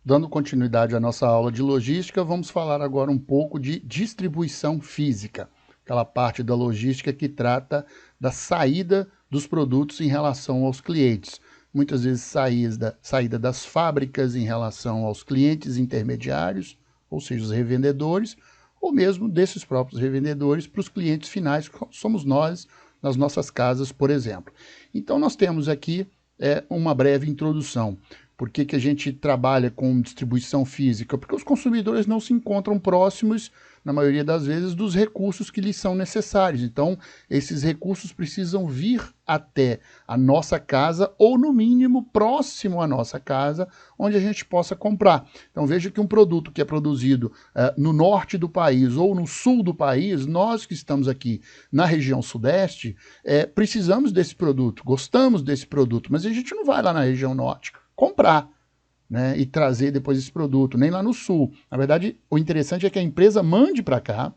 dando continuidade à nossa aula de logística, vamos falar agora um pouco de distribuição física, aquela parte da logística que trata da saída dos produtos em relação aos clientes. Muitas vezes saída das fábricas em relação aos clientes intermediários, ou seja, os revendedores, ou mesmo desses próprios revendedores para os clientes finais, que somos nós, nas nossas casas, por exemplo. Então nós temos aqui uma breve introdução. Por que a gente trabalha com distribuição física? Porque os consumidores não se encontram próximos, na maioria das vezes, dos recursos que lhes são necessários. Então, esses recursos precisam vir até a nossa casa, ou no mínimo próximo à nossa casa, onde a gente possa comprar. Então veja que um produto que é produzido no norte do país ou no sul do país, nós que estamos aqui na região sudeste, precisamos desse produto, gostamos desse produto, mas a gente não vai lá na região norte comprar, né, e trazer depois esse produto, nem lá no sul. Na verdade, o interessante é que a empresa mande para cá,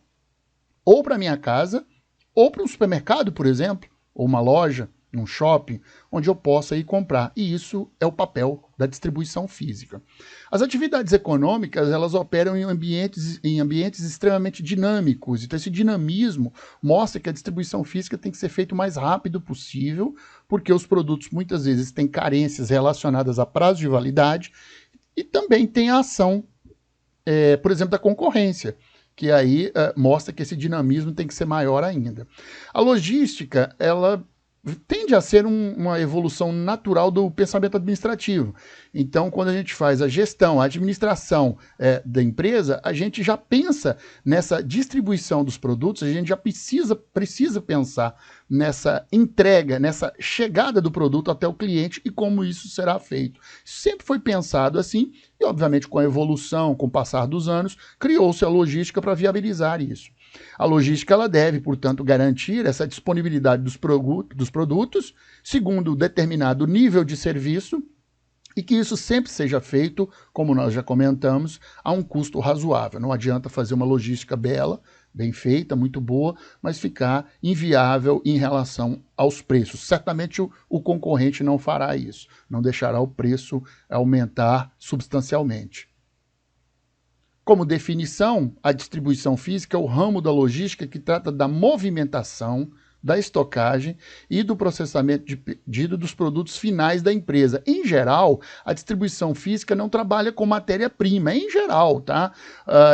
ou para minha casa, ou para um supermercado, por exemplo, ou uma loja, num shopping, onde eu possa ir comprar. E isso é o papel da distribuição física. As atividades econômicas, elas operam em ambientes extremamente dinâmicos. Então esse dinamismo mostra que a distribuição física tem que ser feita o mais rápido possível, porque os produtos muitas vezes têm carências relacionadas a prazo de validade e também tem a ação, por exemplo, da concorrência, que aí mostra que esse dinamismo tem que ser maior ainda. A logística, ela tende a ser uma evolução natural do pensamento administrativo. Então, quando a gente faz a gestão, a administração da empresa, a gente já pensa nessa distribuição dos produtos, a gente já precisa pensar nessa entrega, nessa chegada do produto até o cliente e como isso será feito. Sempre foi pensado assim e, obviamente, com a evolução, com o passar dos anos, criou-se a logística para viabilizar isso. A logística ela deve, portanto, garantir essa disponibilidade dos produtos segundo determinado nível de serviço e que isso sempre seja feito, como nós já comentamos, a um custo razoável. Não adianta fazer uma logística bela, bem feita, muito boa, mas ficar inviável em relação aos preços. Certamente o concorrente não fará isso, não deixará o preço aumentar substancialmente. Como definição, a distribuição física é o ramo da logística que trata da movimentação, da estocagem e do processamento de pedido dos produtos finais da empresa. Em geral, a distribuição física não trabalha com matéria-prima, em geral, tá?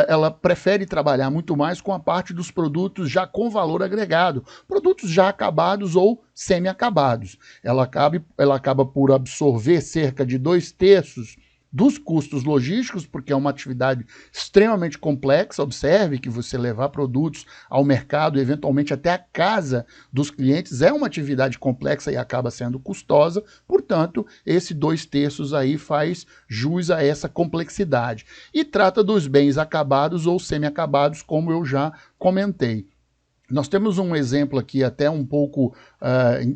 Ela prefere trabalhar muito mais com a parte dos produtos já com valor agregado, produtos já acabados ou semi-acabados. Ela acaba por absorver cerca de 2/3 dos custos logísticos, porque é uma atividade extremamente complexa. Observe que você levar produtos ao mercado, eventualmente até a casa dos clientes, é uma atividade complexa e acaba sendo custosa, portanto, esse 2/3 aí faz jus a essa complexidade. E trata dos bens acabados ou semi-acabados, como eu já comentei. Nós temos um exemplo aqui até um pouco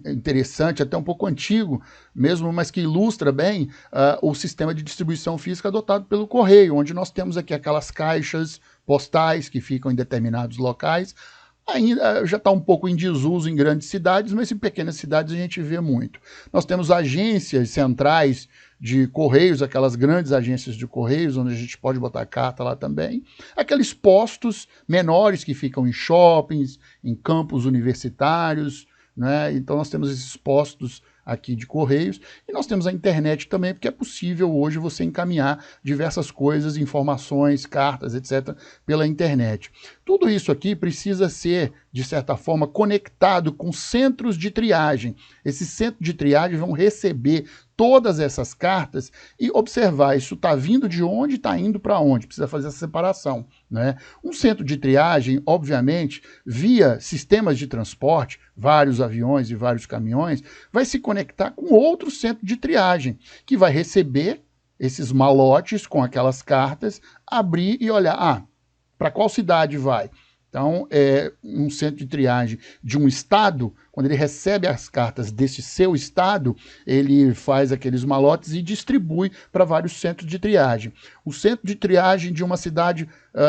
interessante, até um pouco antigo mesmo, mas que ilustra bem o sistema de distribuição física adotado pelo correio, onde nós temos aqui aquelas caixas postais que ficam em determinados locais. Ainda já está um pouco em desuso em grandes cidades, mas em pequenas cidades a gente vê muito. Nós temos agências centrais de correios, aquelas grandes agências de correios, onde a gente pode botar carta lá também. Aqueles postos menores que ficam em shoppings, em campos universitários, né? Então nós temos esses postos aqui de correios, e nós temos a internet também, porque é possível hoje você encaminhar diversas coisas, informações, cartas, etc., pela internet. Tudo isso aqui precisa ser, de certa forma, conectado com centros de triagem. Esses centros de triagem vão receber todas essas cartas e observar isso está vindo de onde, está indo para onde, precisa fazer essa separação, né? Um centro de triagem, obviamente, via sistemas de transporte, vários aviões e vários caminhões, vai se conectar com outro centro de triagem, que vai receber esses malotes com aquelas cartas, abrir e olhar, para qual cidade vai? Então, um centro de triagem de um estado, quando ele recebe as cartas desse seu estado, ele faz aqueles malotes e distribui para vários centros de triagem. O centro de triagem de uma cidade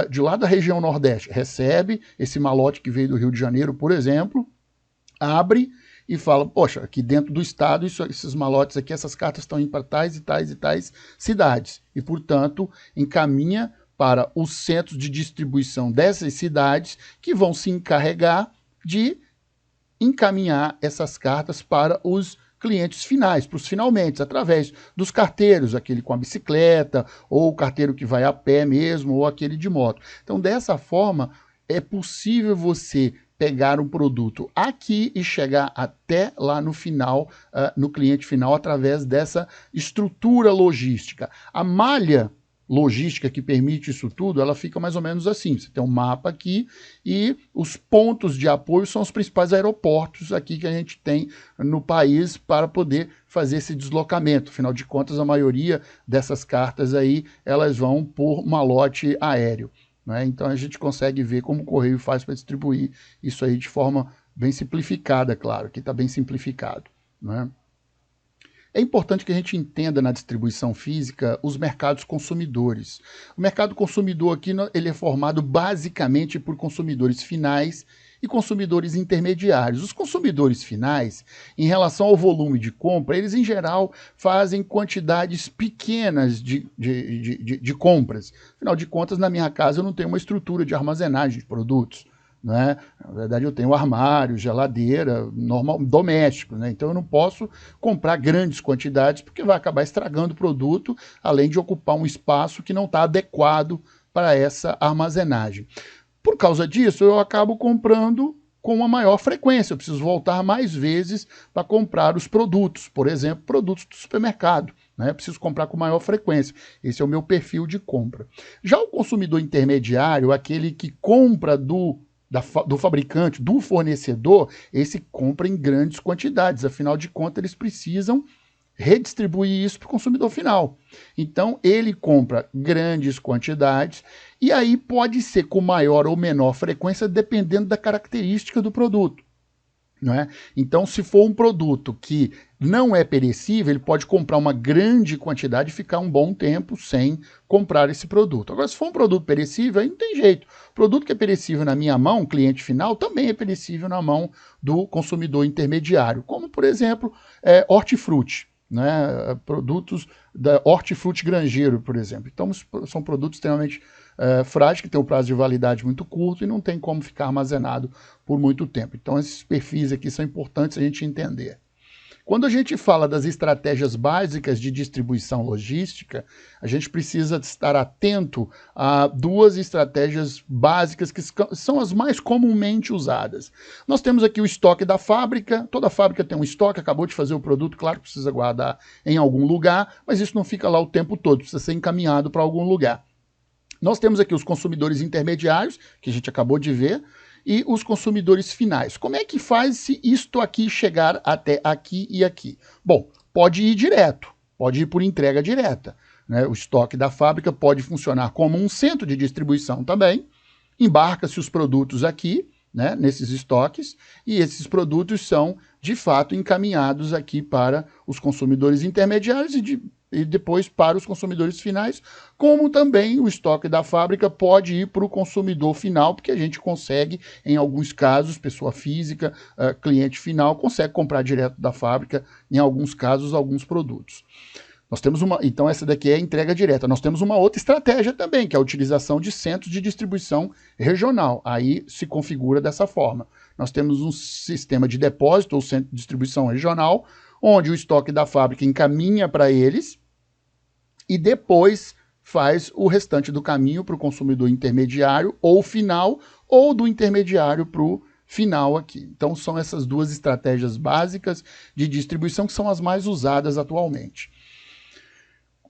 de lá da região Nordeste recebe esse malote que veio do Rio de Janeiro, por exemplo, abre e fala, poxa, aqui dentro do estado, esses malotes aqui, essas cartas estão indo para tais e tais e tais cidades. E, portanto, encaminha para os centros de distribuição dessas cidades que vão se encarregar de encaminhar essas cartas para os clientes finais, para os finalmente, através dos carteiros, aquele com a bicicleta, ou o carteiro que vai a pé mesmo, ou aquele de moto. Então, dessa forma, é possível você pegar um produto aqui e chegar até lá no final, no cliente final, através dessa estrutura logística. A malha logística que permite isso tudo, ela fica mais ou menos assim. Você tem um mapa aqui e os pontos de apoio são os principais aeroportos aqui que a gente tem no país para poder fazer esse deslocamento. Afinal de contas, a maioria dessas cartas aí, elas vão por malote aéreo, né? Então a gente consegue ver como o Correio faz para distribuir isso aí de forma bem simplificada, claro, aqui está bem simplificado, né? É importante que a gente entenda na distribuição física os mercados consumidores. O mercado consumidor aqui ele é formado basicamente por consumidores finais e consumidores intermediários. Os consumidores finais, em relação ao volume de compra, eles em geral fazem quantidades pequenas de compras. Afinal de contas, na minha casa eu não tenho uma estrutura de armazenagem de produtos, né? Na verdade, eu tenho armário, geladeira, normal, doméstico, né? Então eu não posso comprar grandes quantidades porque vai acabar estragando o produto, além de ocupar um espaço que não está adequado para essa armazenagem. Por causa disso, eu acabo comprando com uma maior frequência. Eu preciso voltar mais vezes para comprar os produtos, por exemplo, produtos do supermercado, né? Eu preciso comprar com maior frequência. Esse é o meu perfil de compra. Já o consumidor intermediário, aquele que compra do fabricante, do fornecedor, esse compra em grandes quantidades. Afinal de contas, eles precisam redistribuir isso para o consumidor final. Então, ele compra grandes quantidades e aí pode ser com maior ou menor frequência, dependendo da característica do produto, não é? Então, se for um produto que não é perecível, ele pode comprar uma grande quantidade e ficar um bom tempo sem comprar esse produto. Agora, se for um produto perecível, aí não tem jeito. O produto que é perecível na minha mão, cliente final, também é perecível na mão do consumidor intermediário, como, por exemplo, hortifruti, né? Produtos da hortifruti granjeiro, por exemplo. Então, são produtos extremamente frágeis, que têm um prazo de validade muito curto e não tem como ficar armazenado por muito tempo. Então, esses perfis aqui são importantes a gente entender. Quando a gente fala das estratégias básicas de distribuição logística, a gente precisa estar atento a duas estratégias básicas que são as mais comumente usadas. Nós temos aqui o estoque da fábrica, toda fábrica tem um estoque, acabou de fazer o produto, claro que precisa guardar em algum lugar, mas isso não fica lá o tempo todo, precisa ser encaminhado para algum lugar. Nós temos aqui os consumidores intermediários, que a gente acabou de ver, e os consumidores finais. Como é que faz se isto aqui chegar até aqui e aqui? Bom, pode ir direto, pode ir por entrega direta, né? O estoque da fábrica pode funcionar como um centro de distribuição também. Embarca-se os produtos aqui, né, nesses estoques, e esses produtos são, de fato, encaminhados aqui para os consumidores intermediários e depois para os consumidores finais, como também o estoque da fábrica pode ir para o consumidor final, porque a gente consegue, em alguns casos, pessoa física, cliente final, consegue comprar direto da fábrica, em alguns casos, alguns produtos. Nós temos então essa daqui é a entrega direta. Nós temos uma outra estratégia também, que é a utilização de centros de distribuição regional. Aí se configura dessa forma. Nós temos um sistema de depósito ou centro de distribuição regional, onde o estoque da fábrica encaminha para eles e depois faz o restante do caminho para o consumidor intermediário ou final, ou do intermediário para o final aqui. Então são essas duas estratégias básicas de distribuição que são as mais usadas atualmente.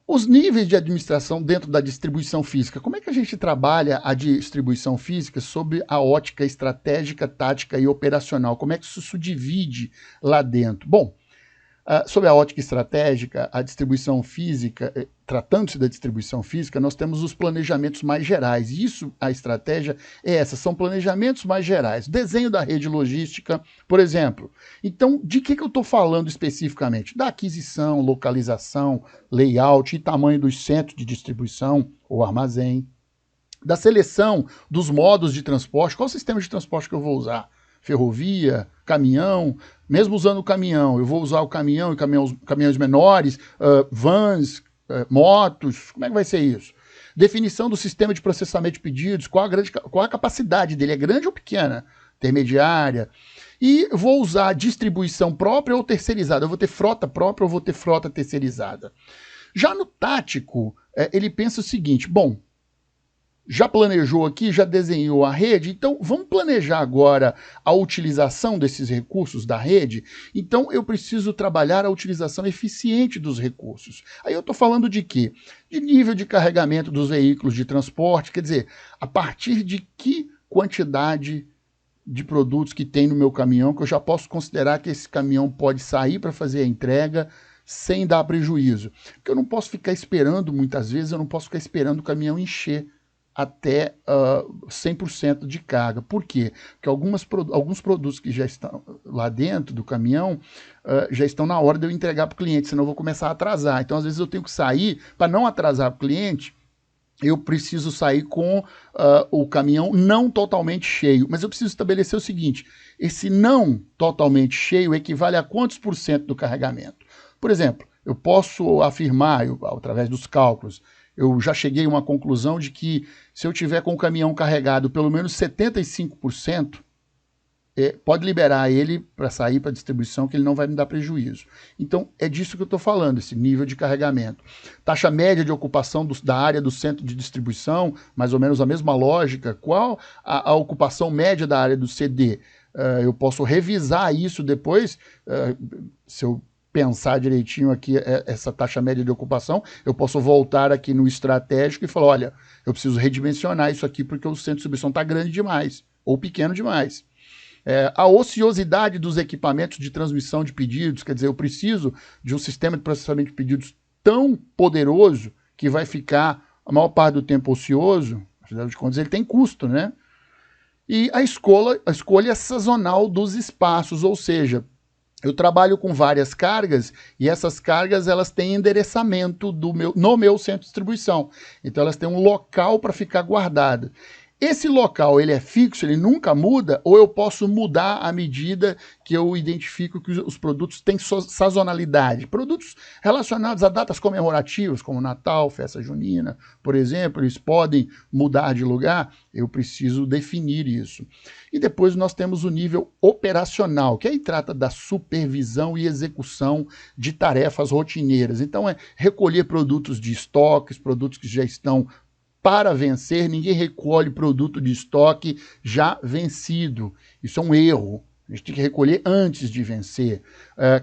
Os níveis de administração dentro da distribuição física. Como é que a gente trabalha a distribuição física sob a ótica estratégica, tática e operacional? Como é que isso se divide lá dentro? Bom, sob a ótica estratégica, a distribuição física, tratando-se da distribuição física, nós temos os planejamentos mais gerais. Isso, a estratégia é essa, são planejamentos mais gerais. Desenho da rede logística, por exemplo. Então, de que eu estou falando especificamente? Da aquisição, localização, layout e tamanho dos centros de distribuição ou armazém. Da seleção dos modos de transporte, qual sistema de transporte que eu vou usar? ferrovia, caminhão. Mesmo usando o caminhão, eu vou usar o caminhão e caminhões menores, vans, motos, como é que vai ser isso? Definição do sistema de processamento de pedidos, qual a capacidade dele, é grande ou pequena? Intermediária. E vou usar distribuição própria ou terceirizada, eu vou ter frota própria ou vou ter frota terceirizada. Já no tático, ele pensa o seguinte, bom, já planejou aqui, já desenhou a rede, então vamos planejar agora a utilização desses recursos da rede? Então eu preciso trabalhar a utilização eficiente dos recursos. Aí eu estou falando de quê? De nível de carregamento dos veículos de transporte, quer dizer, a partir de que quantidade de produtos que tem no meu caminhão, que eu já posso considerar que esse caminhão pode sair para fazer a entrega sem dar prejuízo. Porque eu não posso ficar esperando, muitas vezes, eu não posso ficar esperando o caminhão encher até 100% de carga. Por quê? Porque alguns produtos que já estão lá dentro do caminhão já estão na hora de eu entregar para o cliente, senão eu vou começar a atrasar. Então, às vezes, eu tenho que sair, para não atrasar o cliente, eu preciso sair com o caminhão não totalmente cheio. Mas eu preciso estabelecer o seguinte, esse não totalmente cheio equivale a quantos por cento do carregamento? Por exemplo, eu posso afirmar, através dos cálculos, eu já cheguei a uma conclusão de que se eu tiver com o caminhão carregado pelo menos 75%, pode liberar ele para sair para distribuição, que ele não vai me dar prejuízo. Então, é disso que eu estou falando, esse nível de carregamento. Taxa média de ocupação da área do centro de distribuição, mais ou menos a mesma lógica. Qual a ocupação média da área do CD? Eu posso revisar isso depois, se eu pensar direitinho aqui essa taxa média de ocupação, eu posso voltar aqui no estratégico e falar, olha, eu preciso redimensionar isso aqui porque o centro de distribuição está grande demais ou pequeno demais. A ociosidade dos equipamentos de transmissão de pedidos, quer dizer, eu preciso de um sistema de processamento de pedidos tão poderoso que vai ficar a maior parte do tempo ocioso, afinal de contas ele tem custo, né? E a escolha sazonal dos espaços, ou seja, eu trabalho com várias cargas e essas cargas elas têm endereçamento no meu centro de distribuição. Então elas têm um local para ficar guardada. Esse local ele é fixo, ele nunca muda, ou eu posso mudar à medida que eu identifico que os produtos têm sazonalidade. Produtos relacionados a datas comemorativas, como Natal, festa junina, por exemplo, eles podem mudar de lugar, eu preciso definir isso. E depois nós temos o nível operacional, que aí trata da supervisão e execução de tarefas rotineiras. Então é recolher produtos de estoques, produtos que já estão para vencer, ninguém recolhe produto de estoque já vencido. Isso é um erro. A gente tem que recolher antes de vencer.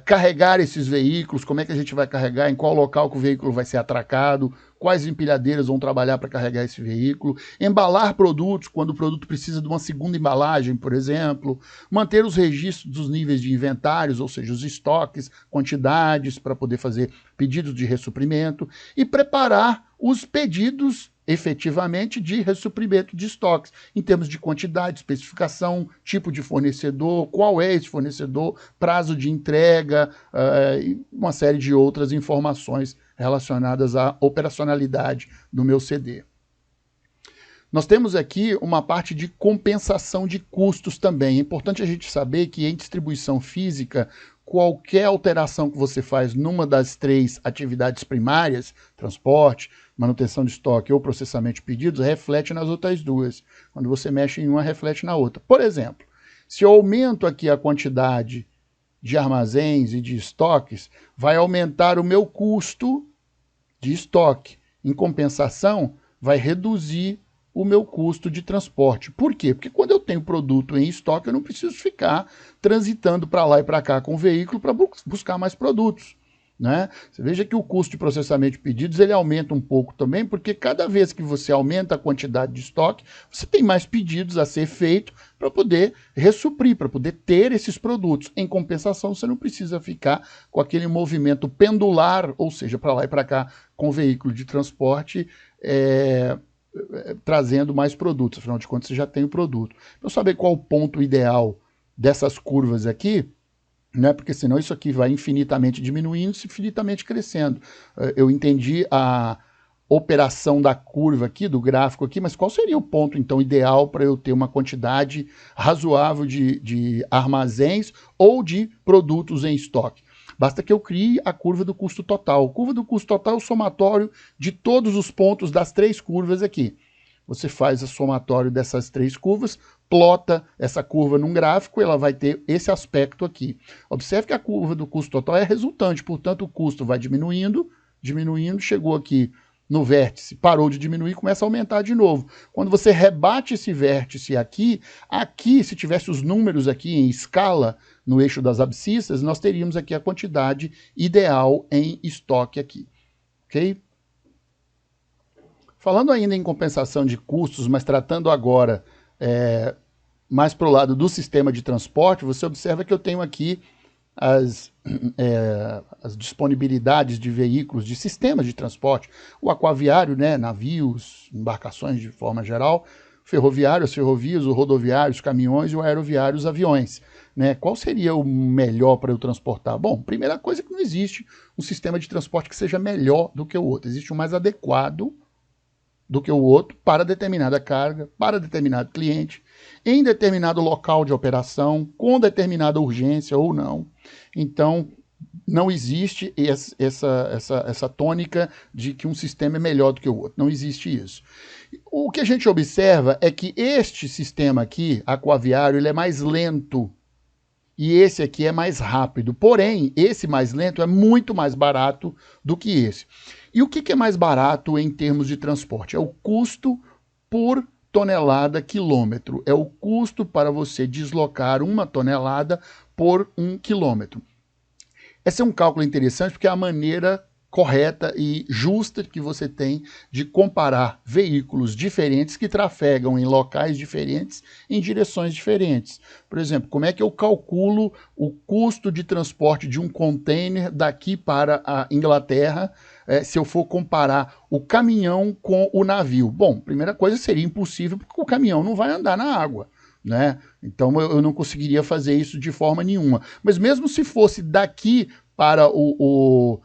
Carregar esses veículos, como é que a gente vai carregar, em qual local que o veículo vai ser atracado, quais empilhadeiras vão trabalhar para carregar esse veículo, embalar produtos quando o produto precisa de uma segunda embalagem, por exemplo, manter os registros dos níveis de inventários, ou seja, os estoques, quantidades para poder fazer pedidos de ressuprimento e preparar os pedidos efetivamente de ressuprimento de estoques, em termos de quantidade, especificação, tipo de fornecedor, qual é esse fornecedor, prazo de entrega e uma série de outras informações relacionadas à operacionalidade do meu CD. Nós temos aqui uma parte de compensação de custos também. É importante a gente saber que em distribuição física, qualquer alteração que você faz numa das três atividades primárias, transporte, manutenção de estoque ou processamento de pedidos, reflete nas outras duas. Quando você mexe em uma, reflete na outra. Por exemplo, se eu aumento aqui a quantidade de armazéns e de estoques, vai aumentar o meu custo de estoque. Em compensação, vai reduzir o meu custo de transporte. Por quê? Porque quando eu tenho produto em estoque, eu não preciso ficar transitando para lá e para cá com o veículo para buscar mais produtos, né? Você veja que o custo de processamento de pedidos ele aumenta um pouco também, porque cada vez que você aumenta a quantidade de estoque, você tem mais pedidos a ser feito para poder ressuprir, para poder ter esses produtos. Em compensação, você não precisa ficar com aquele movimento pendular, ou seja, para lá e para cá com o veículo de transporte, trazendo mais produtos, afinal de contas você já tem o produto. Para eu saber qual o ponto ideal dessas curvas aqui, né, porque senão isso aqui vai infinitamente diminuindo e infinitamente crescendo. Eu entendi operação da curva aqui, do gráfico aqui, mas qual seria o ponto, então, ideal para eu ter uma quantidade razoável de armazéns ou de produtos em estoque? Basta que eu crie a curva do custo total. A curva do custo total é o somatório de todos os pontos das três curvas aqui. Você faz o somatório dessas três curvas, plota essa curva num gráfico, ela vai ter esse aspecto aqui. Observe que a curva do custo total é resultante, portanto o custo vai diminuindo, chegou aqui no vértice, parou de diminuir, começa a aumentar de novo. Quando você rebate esse vértice aqui, se tivesse os números aqui em escala, no eixo das abscissas, nós teríamos aqui a quantidade ideal em estoque aqui, ok? Falando ainda em compensação de custos, mas tratando agora mais para o lado do sistema de transporte, você observa que eu tenho aqui as disponibilidades de veículos, de sistemas de transporte, o aquaviário, né, navios, embarcações de forma geral, ferroviário, as ferrovias, o rodoviário, os caminhões e o aeroviário, os aviões. Né? Qual seria o melhor para eu transportar? Bom, primeira coisa é que não existe um sistema de transporte que seja melhor do que o outro. Existe um mais adequado do que o outro para determinada carga, para determinado cliente, em determinado local de operação, com determinada urgência ou não. Então, não existe essa tônica de que um sistema é melhor do que o outro. Não existe isso. O que a gente observa é que este sistema aqui, aquaviário, ele é mais lento e esse aqui é mais rápido. Porém, esse mais lento é muito mais barato do que esse. E o que é mais barato em termos de transporte? É o custo por tonelada quilômetro. É o custo para você deslocar uma tonelada por 1 quilômetro. Esse é um cálculo interessante porque é a maneira correta e justa que você tem de comparar veículos diferentes que trafegam em locais diferentes, em direções diferentes. Por exemplo, como é que eu calculo o custo de transporte de um container daqui para a Inglaterra, se eu for comparar o caminhão com o navio? Bom, primeira coisa, seria impossível porque o caminhão não vai andar na água. Né? Então eu não conseguiria fazer isso de forma nenhuma. Mas mesmo se fosse daqui para o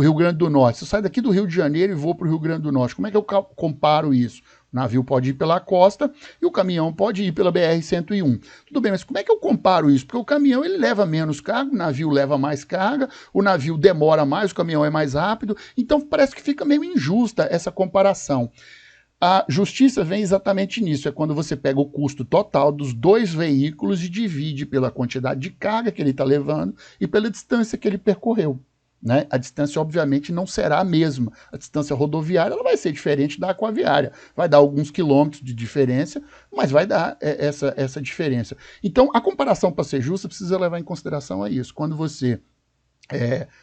Rio Grande do Norte, se eu saio daqui do Rio de Janeiro e vou para o Rio Grande do Norte, como é que eu comparo isso? O navio pode ir pela costa e o caminhão pode ir pela BR-101. Tudo bem, mas como é que eu comparo isso? Porque o caminhão ele leva menos carga, o navio leva mais carga, o navio demora mais, o caminhão é mais rápido, então parece que fica meio injusta essa comparação. A justiça vem exatamente nisso, é quando você pega o custo total dos dois veículos e divide pela quantidade de carga que ele está levando e pela distância que ele percorreu. Né? A distância, obviamente, não será a mesma. A distância rodoviária ela vai ser diferente da aquaviária. Vai dar alguns quilômetros de diferença, mas vai dar essa diferença. Então, a comparação, para ser justa, precisa levar em consideração a isso. Quando você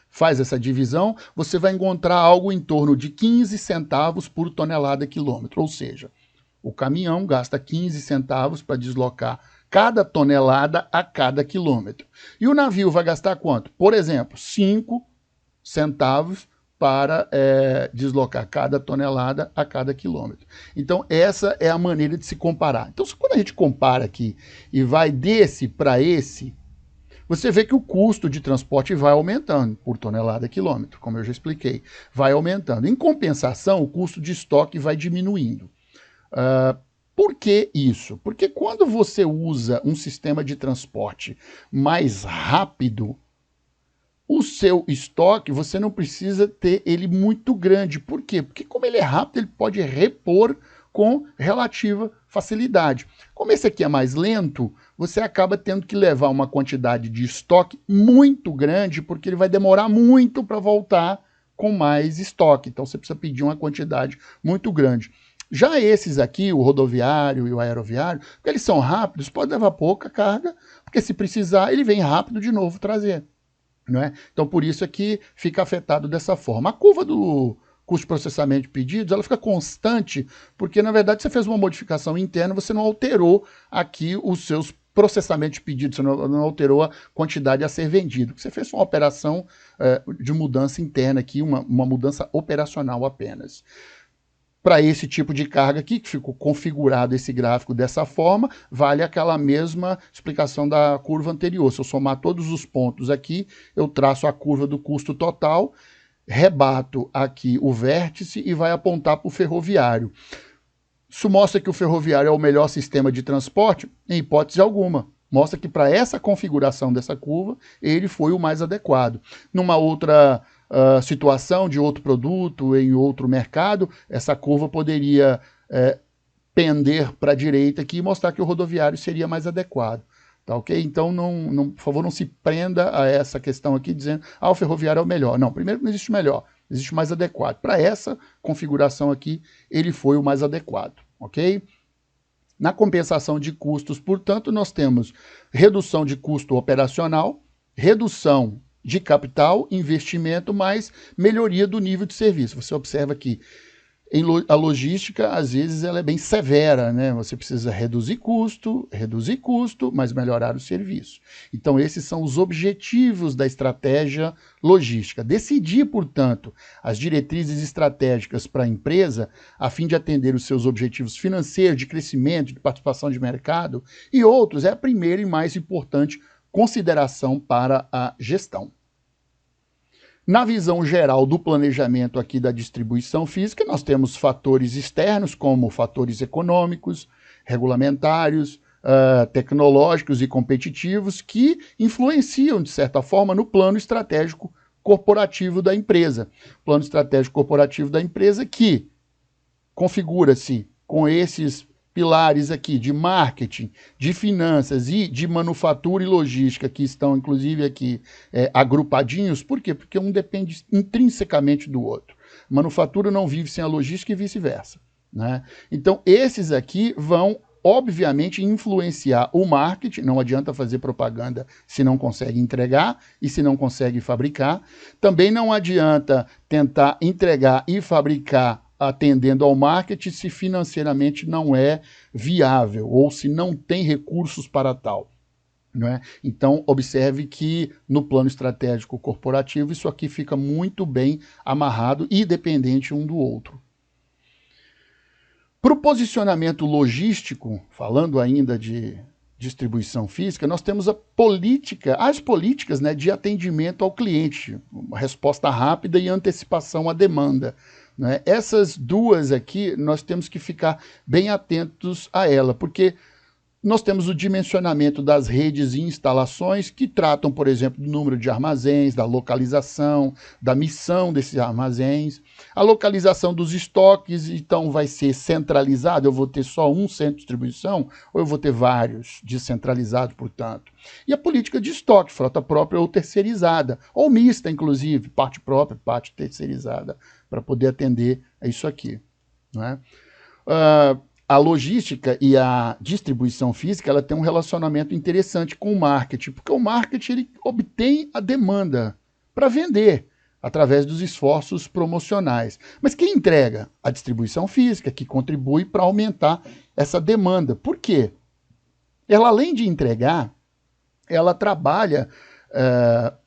faz essa divisão, você vai encontrar algo em torno de 15 centavos por tonelada quilômetro, ou seja, o caminhão gasta 15 centavos para deslocar cada tonelada a cada quilômetro. E o navio vai gastar quanto? Por exemplo, 5 centavos para deslocar cada tonelada a cada quilômetro. Então, essa é a maneira de se comparar. Então, quando a gente compara aqui e vai desse para esse, você vê que o custo de transporte vai aumentando por tonelada quilômetro, como eu já expliquei, vai aumentando. Em compensação, o custo de estoque vai diminuindo. Por que isso? Porque quando você usa um sistema de transporte mais rápido, o seu estoque, você não precisa ter ele muito grande. Por quê? Porque como ele é rápido, ele pode repor com relativa facilidade. Como esse aqui é mais lento, você acaba tendo que levar uma quantidade de estoque muito grande, porque ele vai demorar muito para voltar com mais estoque. Então você precisa pedir uma quantidade muito grande. Já esses aqui, o rodoviário e o aeroviário, porque eles são rápidos, pode levar pouca carga, porque se precisar, ele vem rápido de novo trazer. Não é? Então por isso é que fica afetado dessa forma. A curva do custo de processamento de pedidos, ela fica constante, porque na verdade você fez uma modificação interna, você não alterou aqui os seus processamentos de pedidos, você não alterou a quantidade a ser vendido. Você fez uma operação de mudança interna aqui, uma mudança operacional apenas. Para esse tipo de carga aqui, que ficou configurado esse gráfico dessa forma, vale aquela mesma explicação da curva anterior. Se eu somar todos os pontos aqui, eu traço a curva do custo total. rebato aqui o vértice e vai apontar para o ferroviário. Isso mostra que o ferroviário é o melhor sistema de transporte? Em hipótese alguma. Mostra que para essa configuração dessa curva, ele foi o mais adequado. Numa outra situação de outro produto, em outro mercado, essa curva poderia pender para a direita aqui e mostrar que o rodoviário seria mais adequado. Tá, ok? Então, por favor, não se prenda a essa questão aqui dizendo o ferroviário é o melhor. Não, primeiro não existe melhor, existe o mais adequado. Para essa configuração aqui, ele foi o mais adequado, ok? Na compensação de custos, portanto, nós temos redução de custo operacional, redução de capital, investimento, mais melhoria do nível de serviço. Você observa que a logística, às vezes, ela é bem severa, né? Você precisa reduzir custo, mas melhorar o serviço. Então, esses são os objetivos da estratégia logística. Decidir, portanto, as diretrizes estratégicas para a empresa, a fim de atender os seus objetivos financeiros, de crescimento, de participação de mercado e outros, é a primeira e mais importante consideração para a gestão. Na visão geral do planejamento aqui da distribuição física, nós temos fatores externos, como fatores econômicos, regulamentários, tecnológicos e competitivos, que influenciam, de certa forma, no plano estratégico corporativo da empresa. Plano estratégico corporativo da empresa que configura-se com esses pilares aqui de marketing, de finanças e de manufatura e logística, que estão inclusive aqui agrupadinhos. Por quê? Porque um depende intrinsecamente do outro. Manufatura não vive sem a logística e vice-versa, né? Então, esses aqui vão, obviamente, influenciar o marketing. Não adianta fazer propaganda se não consegue entregar e se não consegue fabricar. Também não adianta tentar entregar e fabricar atendendo ao marketing se financeiramente não é viável ou se não tem recursos para tal. Não é? Então, observe que no plano estratégico corporativo isso aqui fica muito bem amarrado e dependente um do outro. Para o posicionamento logístico, falando ainda de distribuição física, nós temos as políticas, né, de atendimento ao cliente, uma resposta rápida e antecipação à demanda. Né? Essas duas aqui, nós temos que ficar bem atentos a ela, porque nós temos o dimensionamento das redes e instalações que tratam, por exemplo, do número de armazéns, da localização, da missão desses armazéns. A localização dos estoques, então, vai ser centralizado, eu vou ter só um centro de distribuição ou eu vou ter vários descentralizados, portanto. E a política de estoque, frota própria ou terceirizada, ou mista, inclusive, parte própria, parte terceirizada, para poder atender a isso aqui. Não é? A logística e a distribuição física, ela tem um relacionamento interessante com o marketing, porque o marketing ele obtém a demanda para vender através dos esforços promocionais. Mas quem entrega? A distribuição física, que contribui para aumentar essa demanda. Por quê? Ela, além de entregar, ela trabalha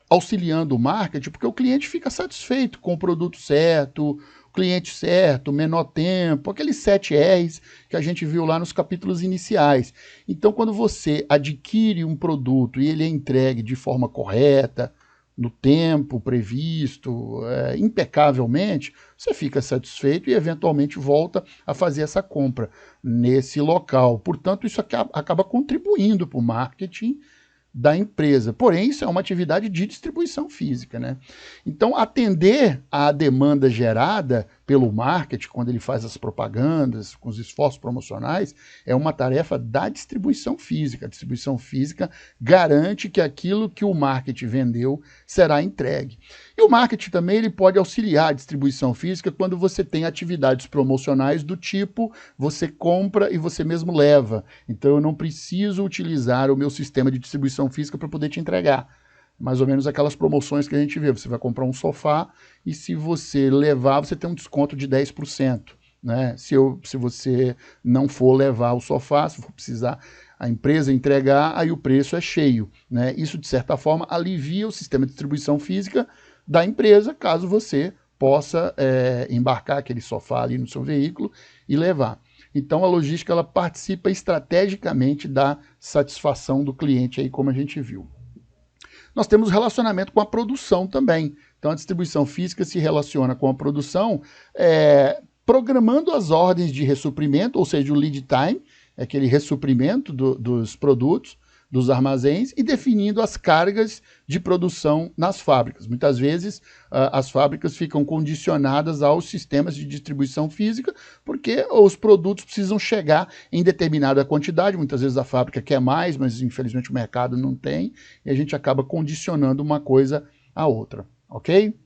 auxiliando o marketing, porque o cliente fica satisfeito com o produto certo, cliente certo, menor tempo, aqueles 7 R's que a gente viu lá nos capítulos iniciais. Então, quando você adquire um produto e ele é entregue de forma correta, no tempo previsto, impecavelmente, você fica satisfeito e eventualmente volta a fazer essa compra nesse local. Portanto, isso acaba contribuindo para o marketing da empresa. Porém, isso é uma atividade de distribuição física, né? Então, atender à demanda gerada pelo marketing, quando ele faz as propagandas, com os esforços promocionais, é uma tarefa da distribuição física. A distribuição física garante que aquilo que o marketing vendeu será entregue. E o marketing também ele pode auxiliar a distribuição física quando você tem atividades promocionais do tipo você compra e você mesmo leva. Então eu não preciso utilizar o meu sistema de distribuição física para poder te entregar. Mais ou menos aquelas promoções que a gente vê. Você vai comprar um sofá e se você levar, você tem um desconto de 10%. Né? Se você não for levar o sofá, se for precisar a empresa entregar, aí o preço é cheio. Né? Isso, de certa forma, alivia o sistema de distribuição física da empresa, caso você possa embarcar aquele sofá ali no seu veículo e levar. Então, a logística ela participa estrategicamente da satisfação do cliente, aí, como a gente viu. Nós temos relacionamento com a produção também. Então a distribuição física se relaciona com a produção, programando as ordens de ressuprimento, ou seja, o lead time, aquele ressuprimento dos produtos, dos armazéns, e definindo as cargas de produção nas fábricas. Muitas vezes as fábricas ficam condicionadas aos sistemas de distribuição física, porque os produtos precisam chegar em determinada quantidade, muitas vezes a fábrica quer mais, mas infelizmente o mercado não tem, e a gente acaba condicionando uma coisa à outra, ok?